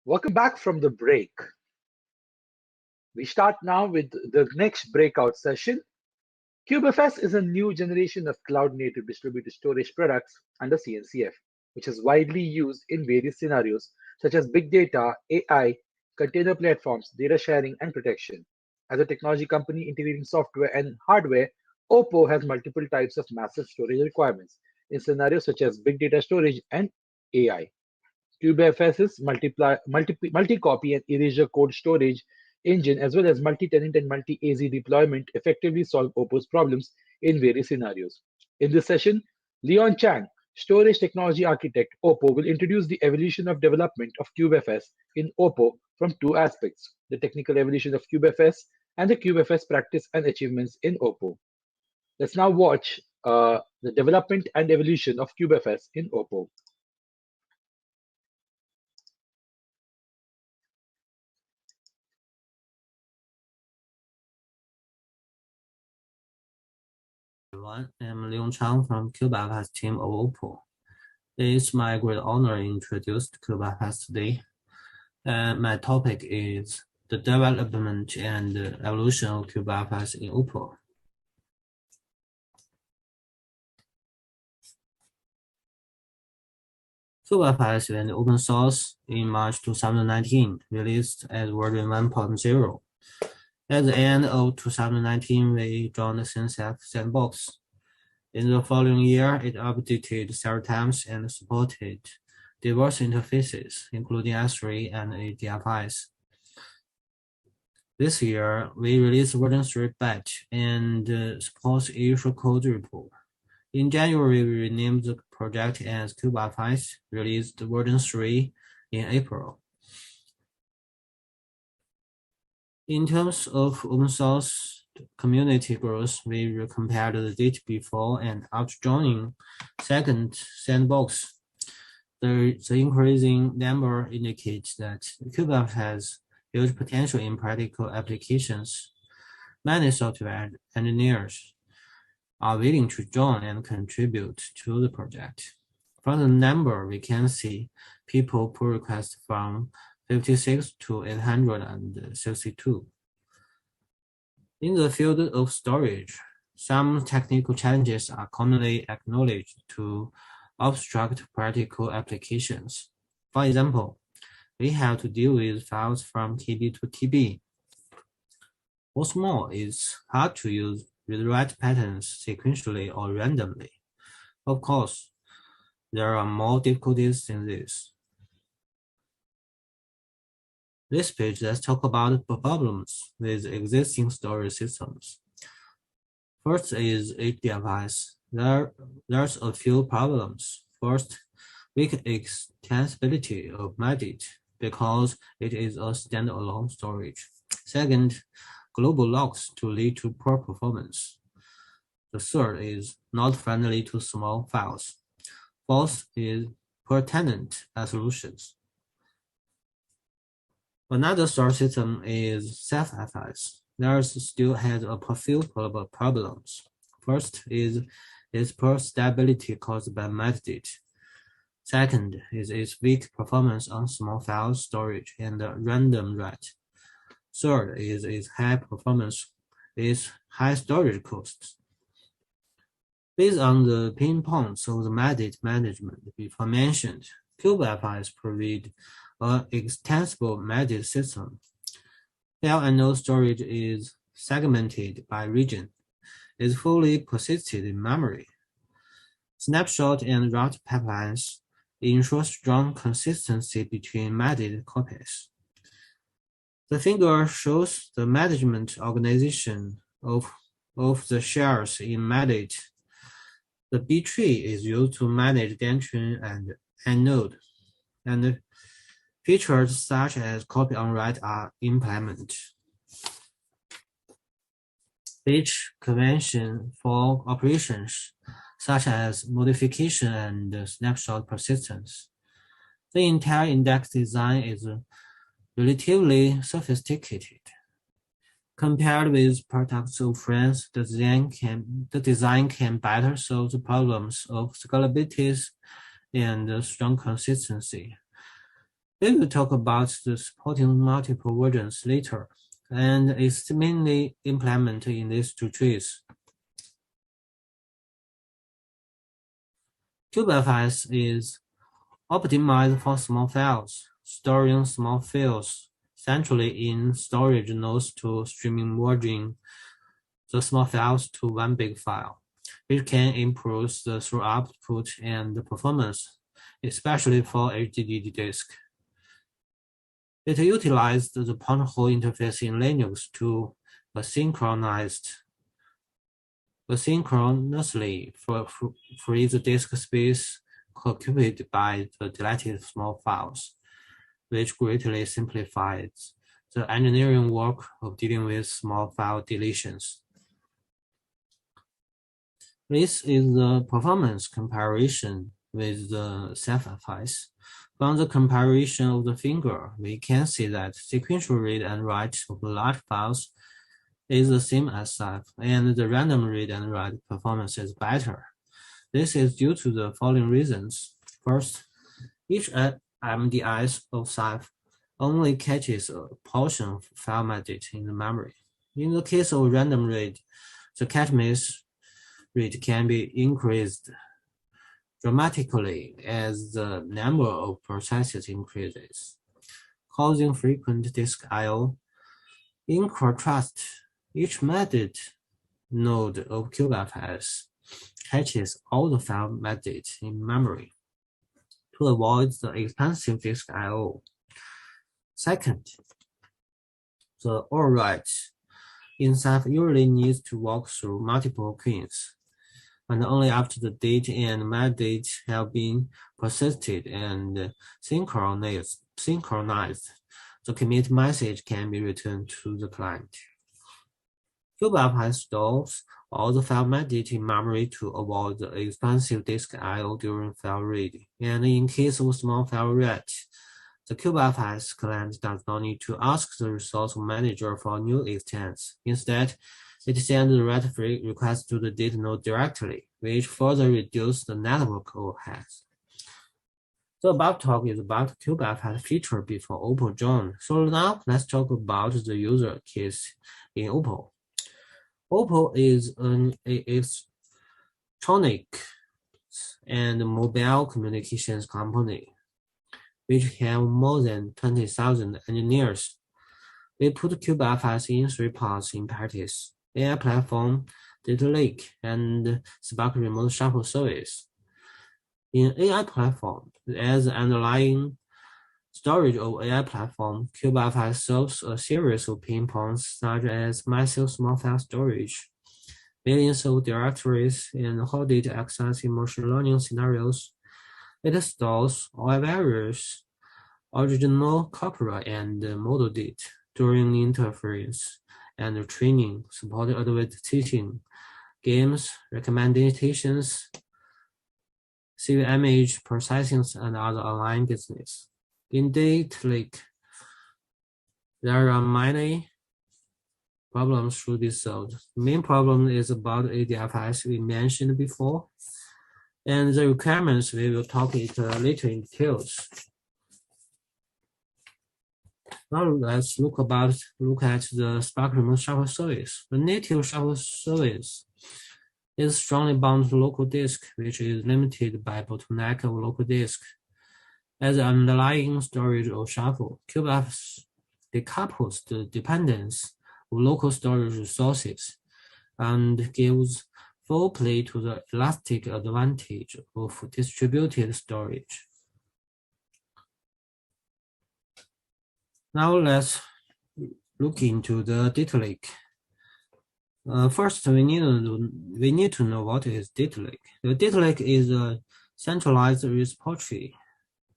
Welcome back from the break. We start now with the next breakout session. CubeFS is a new generation of cloud-native distributed storage products under CNCF, which is widely used in various scenarios such as big data, AI, container platforms, data sharing, and protection. As a technology company integrating software and hardware, OPPO has multiple types of massive storage requirements in scenarios such as big data storage and AI. CubeFS's multi-copy and erasure code storage engine, as well as multi-tenant and multi-AZ deployment, effectively solve OPPO's problems in various scenarios. In this session, Leon Chang, Storage Technology Architect, OPPO, will introduce the evolution of development of CubeFS in OPPO from two aspects: the technical evolution of CubeFS and the CubeFS practice and achievements in OPPO. Let's now watch the development and evolution of CubeFS in OPPO. Everyone, I'm Leon Chang from CubeFS team of OPPO. It's my great honor to introduce CubeFS today. My topic is the development and evolution of CubeFS in OPPO. CubeFS went open source in March 2019, released as version 1.0. At the end of 2019, we joined the CNCF sandbox. In the following year, it updated several times and supported diverse interfaces, including S3 and ADFIs. This year, we released version 3 batch and supports erasure code repo. In January, we renamed the project as CubeFS, released version 3 in April. In terms of open source community growth, we compared the date before and after joining second sandbox. The increasing number indicates that CubeFS has huge potential in practical applications. Many software engineers are willing to join and contribute to the project. From the number, we can see people pull requests from 56 to 862. In the field of storage, some technical challenges are commonly acknowledged to obstruct practical applications. For example, we have to deal with files from TB to TB. What's more, it's hard to use read-write patterns sequentially or randomly. Of course, there are more difficulties than this. This page, let's talk about the problems with existing storage systems. First is ADFIs. There's a few problems. First, weak extensibility of MADIT because it is a standalone storage. Second, global locks to lead to poor performance. The third is not friendly to small files. Fourth is per tenant solutions. Another storage system is CubeFS. Theirs still has a few problems. First is its poor stability caused by MADIT. Second is its weak performance on small file storage and random write. Third is its high performance with high storage costs. Based on the pain points of the MADIT management before mentioned, CubeFS provides an extensible MADIT system. File and node storage is segmented by region, is fully persisted in memory. Snapshot and route pipelines ensure strong consistency between MADIT copies. The figure shows the management organization of the shares in MADIT. The B tree is used to manage Dentron and node, and features such as copy on write are implemented. Each convention for operations such as modification and snapshot persistence. The entire index design is relatively sophisticated. Compared with products of friends, the design can better solve the problems of scalability and strong consistency. We will talk about the supporting multiple versions later, and it's mainly implemented in these two trees. CubeFS is optimized for small files, storing small files centrally in storage nodes to merging the small files to one big file, which can improve the throughput and the performance, especially for HDD disk. It utilized the point hole interface in Linux to asynchronously free the disk space occupied by the deleted small files, which greatly simplifies the engineering work of dealing with small file deletions. This is the performance comparison with the CubeFS. From the comparison of the finger, we can see that sequential read and write of large files is the same as CubeFS, and the random read and write performance is better. This is due to the following reasons. First, each MDS of CubeFS only catches a portion of file metadata in the memory. In the case of random read, the cache miss rate can be increased dramatically as the number of processes increases, causing frequent disk I/O. In contrast, each metadata node of CubeFS catches all the file metadata in memory to avoid the expensive disk I/O. Second, the overwrite in CubeFS usually needs to walk through multiple queues, and only after the data and metadata have been persisted and synchronized, the commit message can be returned to the client. CubeFS stores all the file metadata in memory to avoid the expensive disk I/O during file read. And in case of small file write, the CubeFS client does not need to ask the resource manager for new extents. Instead, it sends the write request to the data node directly, which further reduces the network overhead. The above talk is about CubeFS feature before OPPO joined. So now let's talk about the user case in OPPO. OPPO is an electronic and mobile communications company, which have more than 20,000 engineers. We put CubeFS in three parts in practice: AI platform, data lake, and Spark remote shuffle service. In AI platform, as the underlying storage of AI platform, CubeFS solves a series of pain points such as massive small file storage, millions of directories, and how data access in machine learning scenarios. It stores all various original corpora and model data during interference and training, supporting advanced teaching, games, recommendations, CV image processing, and other online business. In data lake, there are many problems to be solved. The main problem is about ADFS we mentioned before, and the requirements we will talk it later in details. Now let's look at the Spark remote shuffle service. The native shuffle service is strongly bound to local disk, which is limited by bottleneck of local disk. As the underlying storage of shuffle, CubeFS decouples the dependence of local storage resources and gives full play to the elastic advantage of distributed storage. Now let's look into the data lake. First, we need to know what is data lake. The data lake is a centralized repository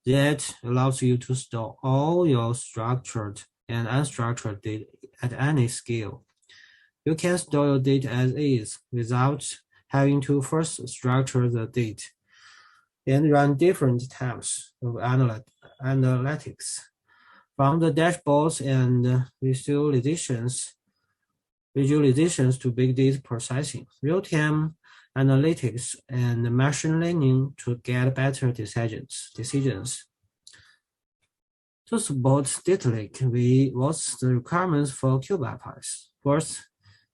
that allows you to store all your structured and unstructured data at any scale. You can store your data as is without having to first structure the data and run different types of analytics. From the dashboards and visualizations to big data processing, real-time analytics, and machine learning to get better decisions. To support data lake, what's the requirements for CubeFS? First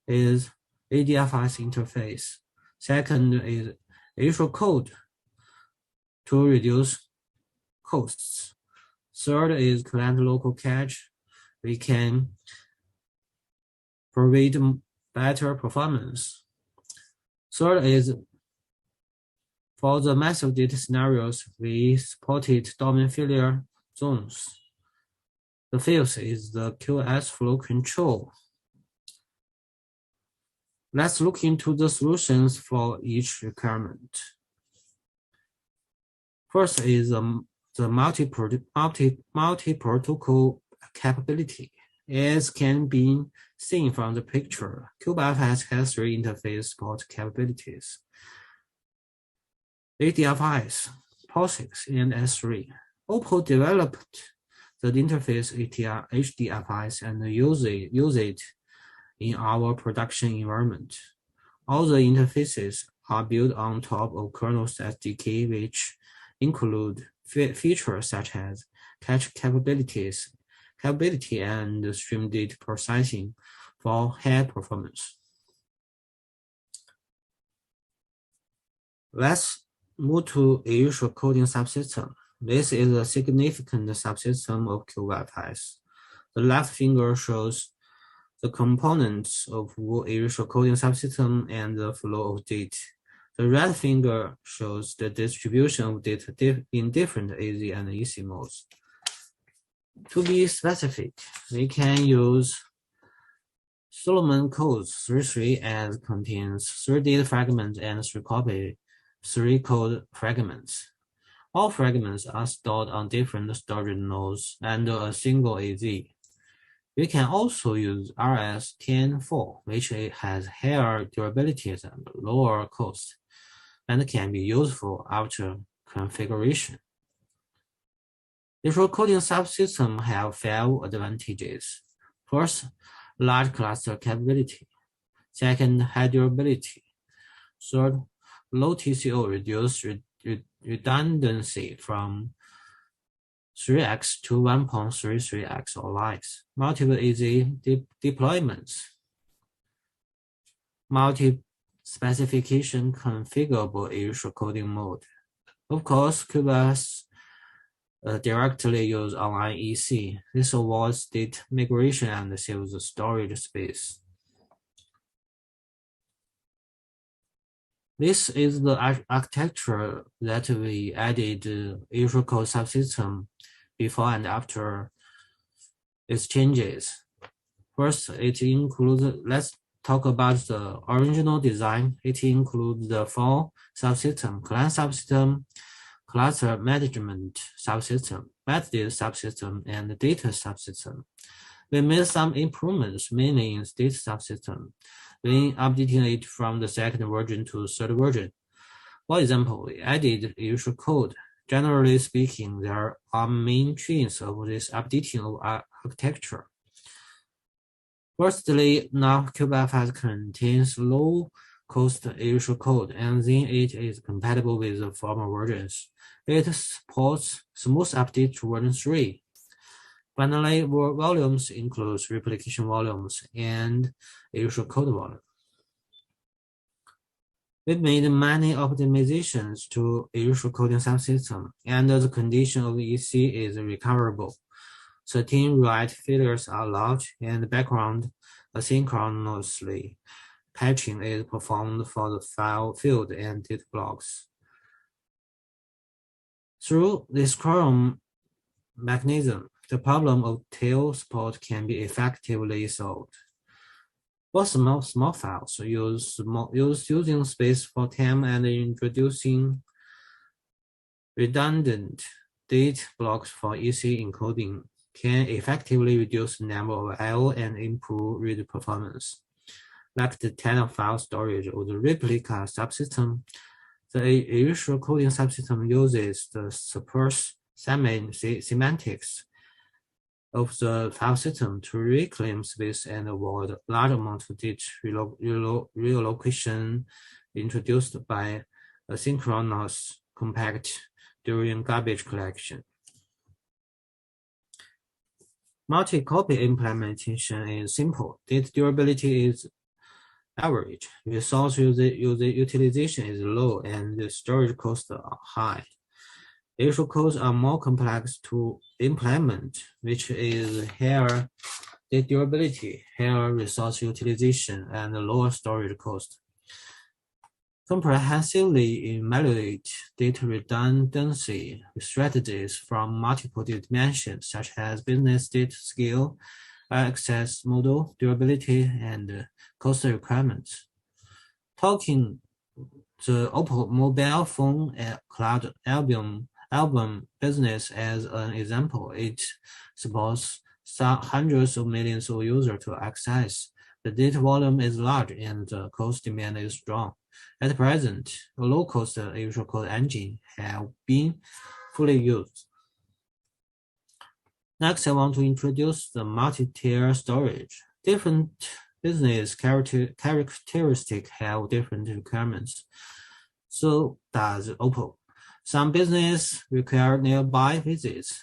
is ADFS interface. Second is erasure code to reduce costs. Third is client local cache. We can provide better performance. Third is for the massive data scenarios, we supported domain failure zones. The fifth is the QoS flow control. Let's look into the solutions for each requirement. First is the multi-protocol capability. As can be seen from the picture, CubeFS has three interface support capabilities: ADFS, POSIX, and S3. OPPO developed the interface HDFS and use it in our production environment. All the interfaces are built on top of kernel's SDK, which include features such as cache capability and stream data processing for high performance. Let's move to erasure coding subsystem. This is a significant subsystem of CubeFS. The left finger shows the components of erasure coding subsystem and the flow of data. The right finger shows the distribution of data in different AZ and EC modes. To be specific, we can use Solomon codes 3.3 as contains 3 data fragments and 3 code fragments. All fragments are stored on different storage nodes under a single AZ. We can also use RS-10-4, which has higher durability and lower cost, and can be useful after configuration. Erasure coding subsystems have 5 advantages. First, large cluster capability. Second, high durability. Third, low TCO, reduced redundancy from 3x to 1.33x or less. Multiple AZ deployments. Multi-specification configurable erasure coding mode. Of course, CubeFS directly use online EC. This avoids data migration and saves the storage space. This is the architecture that we added erasure code subsystem before and after its changes. First, it includes, let's talk about the original design. It includes the 4 subsystems: client subsystem, cluster management subsystem, metadata subsystem, and data subsystem. We made some improvements, mainly in data subsystem, when updating it from the 2nd version to 3rd version. For example, we added erasure code. Generally speaking, there are main chains of this updating of architecture. Firstly, now CubeFS contains low-cost erasure code, and then it is compatible with the former versions. It supports smooth update to version 3. Finally, volumes includes replication volumes and erasure code volume. We made many optimizations to erasure coding subsystem, and the condition of EC is recoverable. Certain write failures are allowed, and background asynchronously patching is performed for the file field and data blocks. Through this quorum mechanism, the problem of tail support can be effectively solved. For small files, using space for time and introducing redundant data blocks for EC encoding can effectively reduce the number of I/O and improve read performance. Like the tenant file storage or the replica subsystem, the erasure coding subsystem uses the sparse semantics of the file system to reclaim space and avoid large amounts of data relocation introduced by asynchronous compact during garbage collection. Multi-copy implementation is simple. Data durability is average. Resource utilization is low, and the storage costs are high. Issue codes are more complex to implement, which is higher data durability, higher resource utilization, and lower storage cost. Comprehensively evaluate data redundancy strategies from multiple dimensions, such as business data scale, access model, durability, and cost requirements. Taking the OPPO mobile phone cloud album business as an example, it supports hundreds of millions of users to access. The data volume is large and the cost demand is strong. At present, a low-cost erasure code engine have been fully used. Next, I want to introduce the multi-tier storage. Different business characteristics have different requirements. So does OPPO. Some business require nearby visits,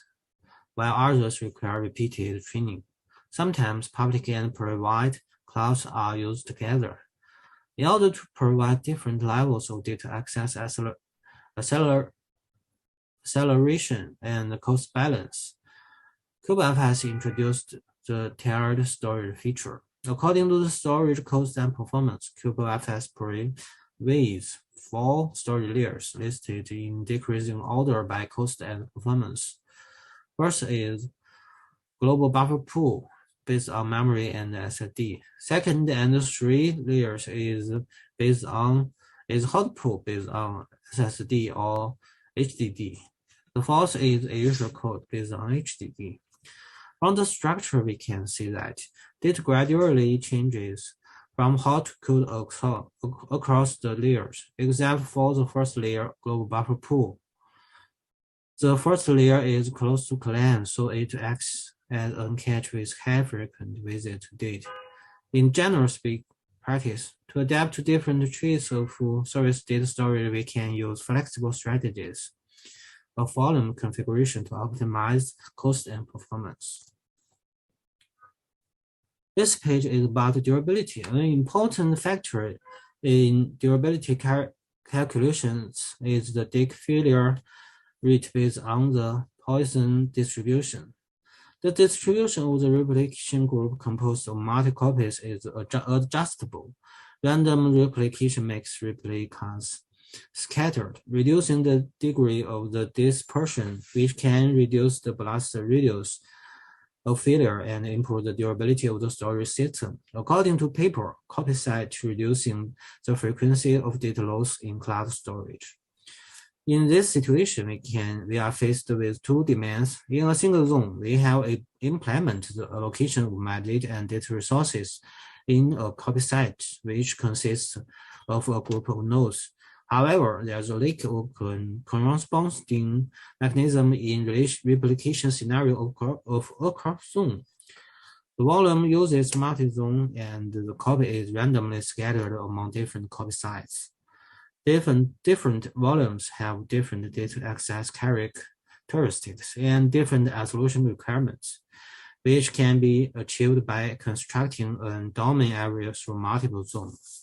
while others require repeated training. Sometimes public and private clouds are used together. In order to provide different levels of data access acceleration and cost balance, CubeFS introduced the tiered storage feature. According to the storage cost and performance, CubeFS provides 4 storage layers listed in decreasing order by cost and performance. First is global buffer pool based on memory and SSD. Second and 3 layers is hot pool based on SSD or HDD. The fourth is erasure code based on HDD. From the structure, we can see that data gradually changes from hot to cold across the layers, except for the first layer, global buffer pool. The first layer is close to client, so it acts as a cache with high frequent visit data. In general practice, to adapt to different trees of service data storage, we can use flexible strategies of volume configuration to optimize cost and performance. This page is about durability. An important factor in durability calculations is the disk failure rate based on the Poisson distribution. The distribution of the replication group composed of multi-copies is adjustable. Random replication makes replicas scattered, reducing the degree of the dispersion, which can reduce the blast radius of failure and improve the durability of the storage system. According to paper, copy size reducing the frequency of data loss in cloud storage. In this situation, we are faced with 2 demands. In a single zone, we have implemented the allocation of metadata and data resources in a copy site, which consists of a group of nodes. However, there's a lack of corresponding mechanism in replication scenario of a zone. The volume uses multi-zone and the copy is randomly scattered among different copy sites. Different volumes have different data access characteristics and different resolution requirements, which can be achieved by constructing a domain area through multiple zones.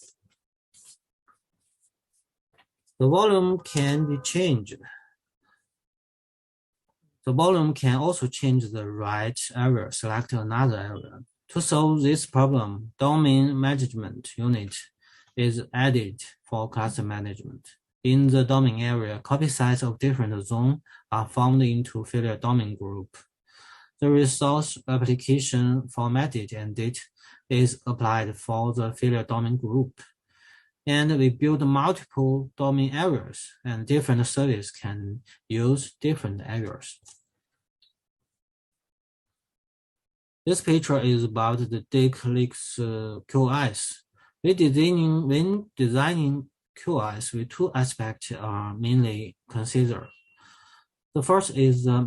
The volume can be changed. The volume can also change the right area, select another area. To solve this problem, domain management unit is added for cluster management. In the domain area, copy sites of different zones are formed into failure domain group. The resource application formatted and date is applied for the failure domain group. And we build multiple domain areas, and different services can use different areas. This picture is about the Dix QoS. When designing QoS, with 2 aspects are mainly considered. The first is the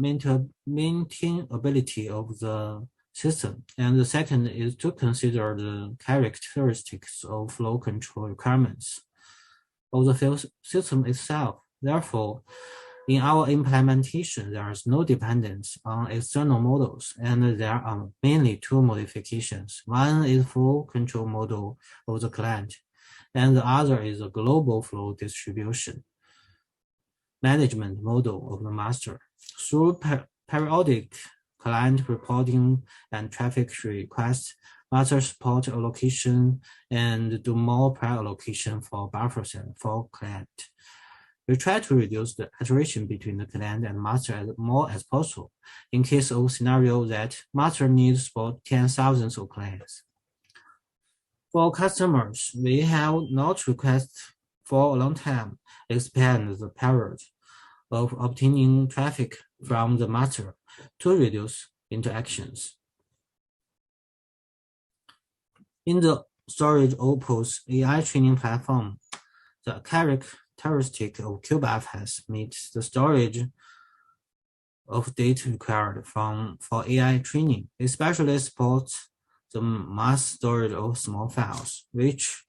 maintainability of the system, and the second is to consider the characteristics of flow control requirements of the system itself. Therefore, In our implementation, there is no dependence on external models, and there are mainly two modifications. One is full control model of the client, and the other is a global flow distribution management model of the master. Through periodic client reporting and traffic requests, master support allocation and do more prior allocation for buffers and for client. We try to reduce the iteration between the client and master as more as possible in case of scenario that master needs for 10,000 of clients. For customers, we have not requested for a long time expand the period of obtaining traffic from the master to reduce interactions. In the storage OPPO's AI training platform, the characteristic of CubeFS meets the storage of data required for AI training, especially supports the mass storage of small files, which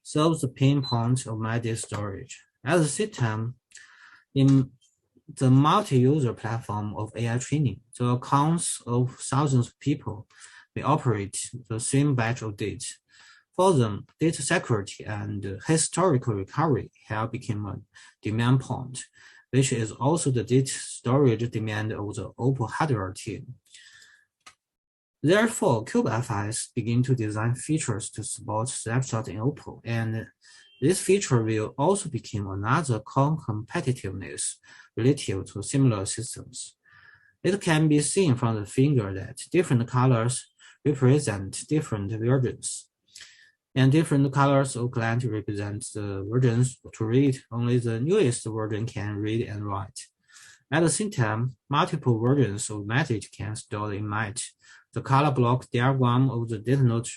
solves the pain point of media storage. At the same time, in the multi-user platform of AI training, the accounts of thousands of people may operate the same batch of data. For them, data security and historical recovery have become a demand point, which is also the data storage demand of the OPPO hardware team. Therefore, CubeFS begin to design features to support snapshot in OPPO, and this feature will also become another competitiveness relative to similar systems. It can be seen from the figure that different colors represent different versions, and different colors of client represent the versions to read. Only the newest version can read and write. At the same time, multiple versions of message can store in match. The color block diagram of the data node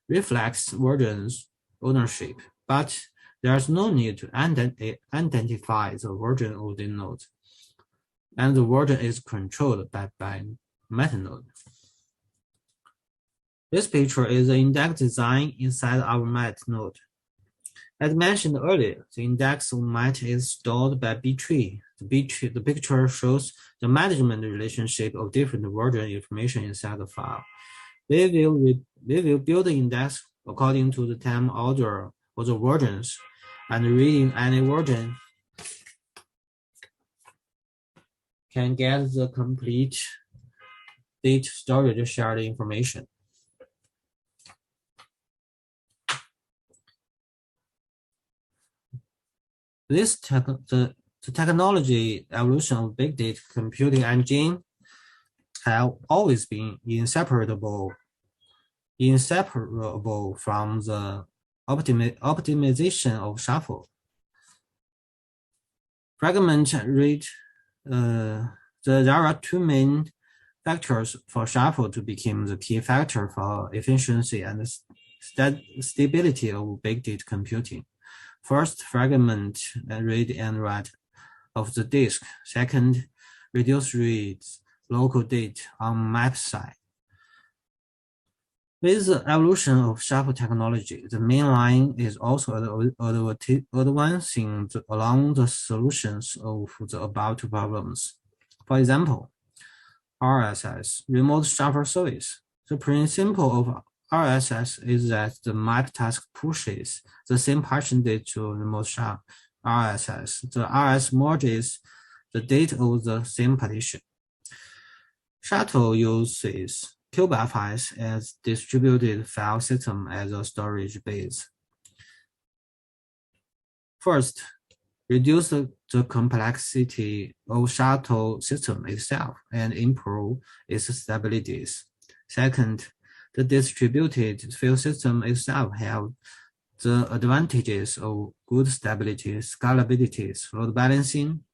reflects versions ownership, but there's no need to identify the version of the node, and the version is controlled by metanode. This picture is the index design inside our mat node. As mentioned earlier, the index of mat is stored by B-tree. The picture shows the management relationship of different version information inside the file. We will build the index according to the time order of the versions, and reading any version can get the complete data storage shared information. The technology evolution of big data computing engine have always been inseparable from the optimization of shuffle. Fragment rate, there are two main factors for shuffle to become the key factor for efficiency and stability of big data computing. First, fragment read and write of the disk. Second, reduce reads local data on map side. With the evolution of shuffle technology, the main line is also advancing along the solutions of the above two problems. For example, RSS, remote shuffle service. The principle of RSS is that the map task pushes the same partition data to remote RSS. The RS merges the data of the same partition. Shuttle uses CubeFS as distributed file system as a storage base. First, reduce the complexity of shuttle system itself and improve its stabilities. Second, the distributed file system itself have the advantages of good stability, scalability, load balancing.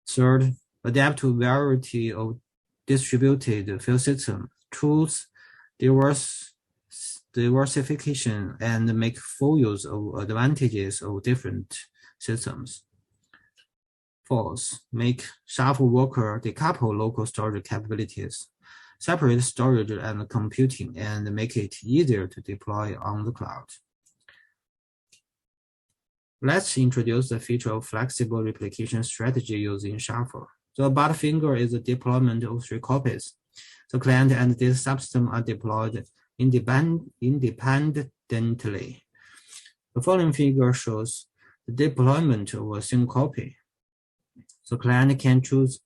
Third, adapt to variety of distributed file system, choose diversification, and make full use of advantages of different systems. Fourth, make shuffle worker decouple local storage capabilities, separate storage and computing, and make it easier to deploy on the cloud. Let's introduce the feature of flexible replication strategy using Shuffle. The butterfinger is the deployment of 3 copies. The client and this subsystem are deployed independently. The following figure shows the deployment of a single copy. The client can choose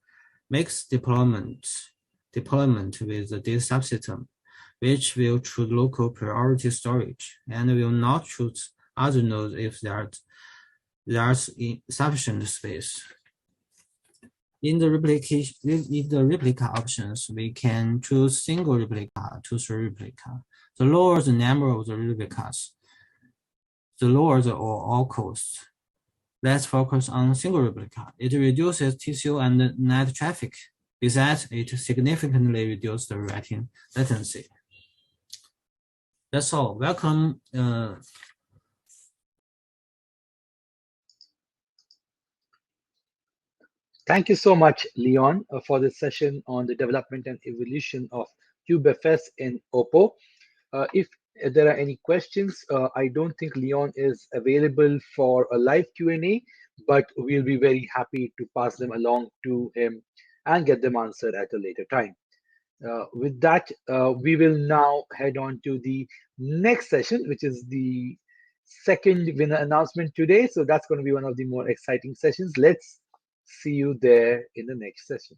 mixed deployment with this subsystem, which will choose local priority storage and will not choose other nodes if there's insufficient space. In the replica options, we can choose single replica to 3 replica. The lower the number of the replicas, the lower the overall cost. Let's focus on single replica. It reduces TCO and net traffic. Besides, it significantly reduces the writing latency. That's all. Welcome. Thank you so much, Leon, for this session on the development and evolution of CubeFS in OPPO. If there are any questions, I don't think Leon is available for a live Q&A, but we'll be very happy to pass them along to him and get them answered at a later time. With that, we will now head on to the next session, which is the second winner announcement today. So that's going to be one of the more exciting sessions. Let's see you there in the next session.